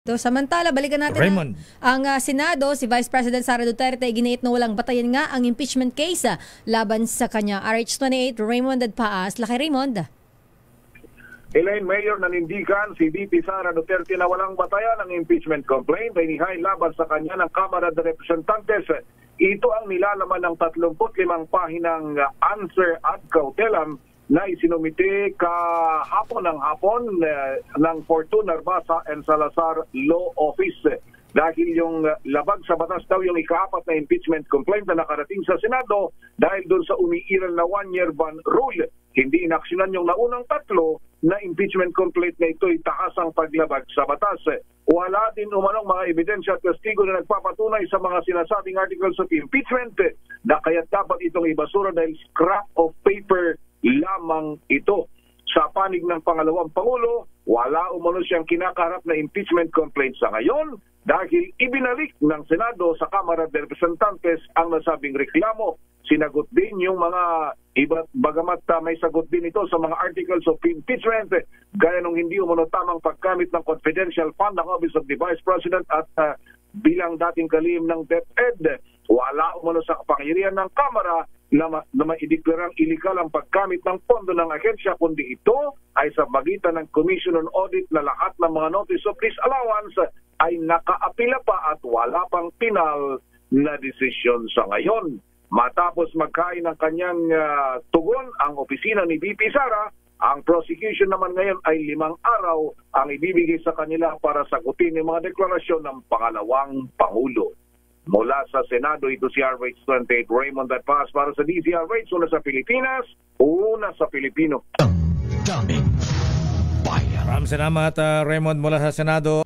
Samantala, balikan natin ang Senado. Si Vice President Sara Duterte giniit na walang batayan nga ang impeachment case laban sa kanya. RH28, Raymond Adpaas. Laki Raymond. Elaine, Mayor nanindigan si VP Sara Duterte na walang batayan ang impeachment complaint ay inihay laban sa kanya ng Kamara de Representantes. Ito ang nilalaman ng 35 pahinang answer ad cautelam na isinumite kahapon ng ng Fortuna Arbasa and Salazar Law Office. Dahil yung labag sa batas daw yung ikaapat na impeachment complaint na nakarating sa Senado dahil doon sa umiiral na one-year ban rule. Hindi inaksyonan yung naunang tatlo na impeachment complaint na ito'y taas ang paglabag sa batas. Wala din umanong mga ebidensya at testigo na nagpapatunay sa mga sinasabing articles of impeachment na kaya't dapat itong ibasura dahil scrap of paper lamang ito. Sa panig ng pangalawang Pangulo, wala umano siyang kinakaharap na impeachment complaint sa ngayon dahil ibinalik ng Senado sa Kamara de Representantes ang nasabing reklamo. Sinagot din yung mga bagamat may sagot din ito sa mga articles of impeachment gaya nung hindi umano tamang paggamit ng confidential fund ng Office of the Vice President at bilang dating kalihim ng DepEd. Wala umano sa kapangyarihan ng Kamara na maideklarang iligal ang paggamit ng pondo ng ahensya, kundi ito ay sa magitan ng Commission on Audit na lahat ng mga notice of disallowance ay nakaapila pa at wala pang final na desisyon sa ngayon. Matapos magkain ng kanyang tugon ang opisina ni VP Sara, ang prosecution naman ngayon ay 5 araw ang ibibigay sa kanila para sagutin yung mga deklarasyon ng pangalawang Pangulo. Mula sa Senado, ito si RH28 Raymond Adpaas para sa DZRH, una sa Pilipinas, una sa Pilipino. Maraming salamat Raymond mula sa Senado.